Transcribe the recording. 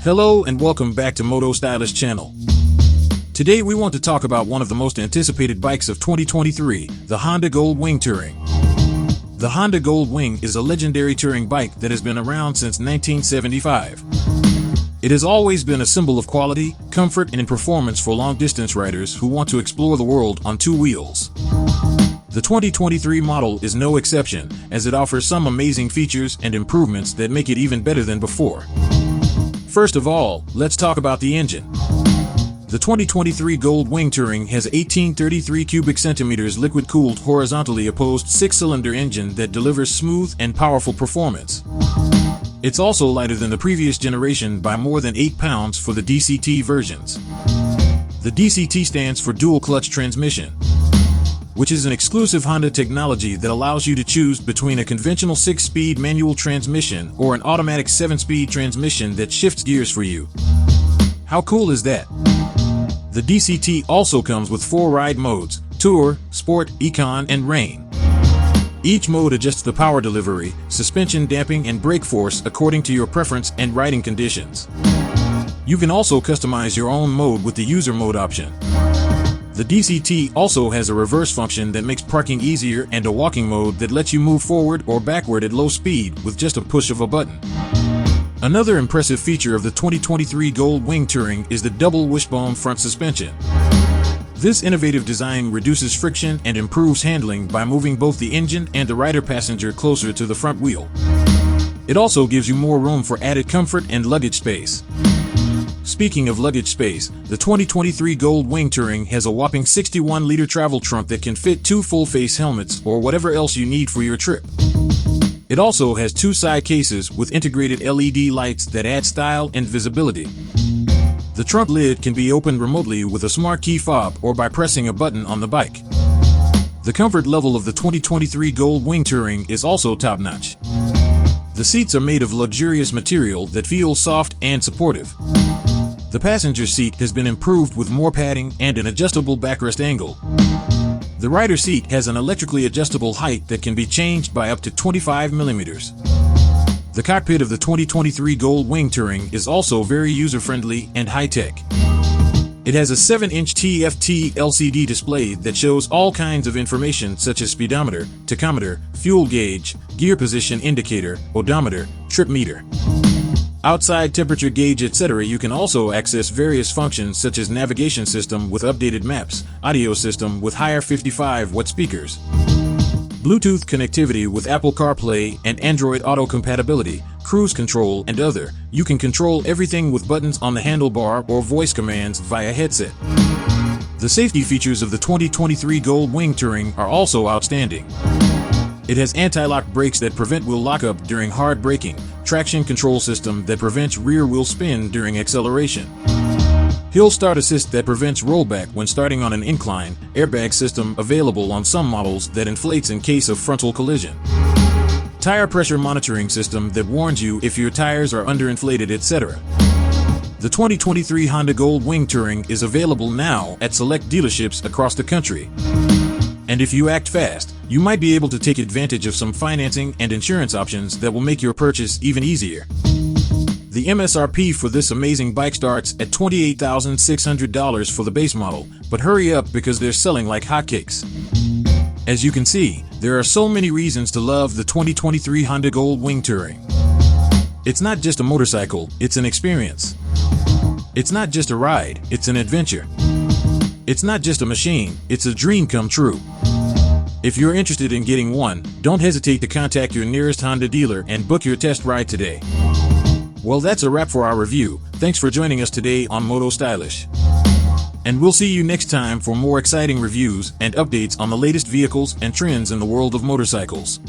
Hello and welcome back to Moto Stylish channel. Today we want to talk about one of the most anticipated bikes of 2023, the Honda Gold Wing Touring. The Honda Gold Wing is a legendary touring bike that has been around since 1975. It has always been a symbol of quality, comfort, and performance for long-distance riders who want to explore the world on two wheels. The 2023 model is no exception, as it offers some amazing features and improvements that make it even better than before. First of all, let's talk about the engine. The 2023 Gold Wing Touring has 1833 cubic centimeters liquid-cooled horizontally opposed 6-cylinder engine that delivers smooth and powerful performance. It's also lighter than the previous generation by more than 8 pounds for the DCT versions. The DCT stands for dual clutch transmission, which is an exclusive Honda technology that allows you to choose between a conventional 6-speed manual transmission or an automatic 7-speed transmission that shifts gears for you. How cool is that? The DCT also comes with 4 ride modes: Tour, Sport, Econ, and Rain. Each mode adjusts the power delivery, suspension damping, and brake force according to your preference and riding conditions. You can also customize your own mode with the user mode option. The DCT also has a reverse function that makes parking easier and a walking mode that lets you move forward or backward at low speed with just a push of a button. Another impressive feature of the 2023 Gold Wing Touring is the double wishbone front suspension. This innovative design reduces friction and improves handling by moving both the engine and the rider-passenger closer to the front wheel. It also gives you more room for added comfort and luggage space. Speaking of luggage space, the 2023 Gold Wing Touring has a whopping 61-liter travel trunk that can fit 2 full-face helmets or whatever else you need for your trip. It also has 2 side cases with integrated LED lights that add style and visibility. The trunk lid can be opened remotely with a smart key fob or by pressing a button on the bike. The comfort level of the 2023 Gold Wing Touring is also top-notch. The seats are made of luxurious material that feels soft and supportive. The passenger seat has been improved with more padding and an adjustable backrest angle. The rider seat has an electrically adjustable height that can be changed by up to 25 millimeters. The cockpit of the 2023 Gold Wing Touring is also very user-friendly and high-tech. It has a 7-inch TFT LCD display that shows all kinds of information such as speedometer, tachometer, fuel gauge, gear position indicator, odometer, trip meter, outside temperature gauge, etc. You can also access various functions such as navigation system with updated maps, audio system with higher 55-watt speakers, Bluetooth connectivity with Apple CarPlay and Android Auto compatibility, cruise control, and other. You can control everything with buttons on the handlebar or voice commands via headset. The safety features of the 2023 Gold Wing Touring are also outstanding. It has anti-lock brakes that prevent wheel lockup during hard braking, traction control system that prevents rear wheel spin during acceleration, hill start assist that prevents rollback when starting on an incline, airbag system available on some models that inflates in case of frontal collision, tire pressure monitoring system that warns you if your tires are underinflated, etc. The 2023 Honda Gold Wing Touring is available now at select dealerships across the country. And if you act fast, you might be able to take advantage of some financing and insurance options that will make your purchase even easier. The MSRP for this amazing bike starts at $28,600 for the base model, but hurry up because they're selling like hotcakes. As you can see, there are so many reasons to love the 2023 Honda Gold Wing Touring. It's not just a motorcycle, it's an experience. It's not just a ride, it's an adventure. It's not just a machine, it's a dream come true. If you're interested in getting one, don't hesitate to contact your nearest Honda dealer and book your test ride today. Well, that's a wrap for our review. Thanks for joining us today on Moto Stylish. And we'll see you next time for more exciting reviews and updates on the latest vehicles and trends in the world of motorcycles.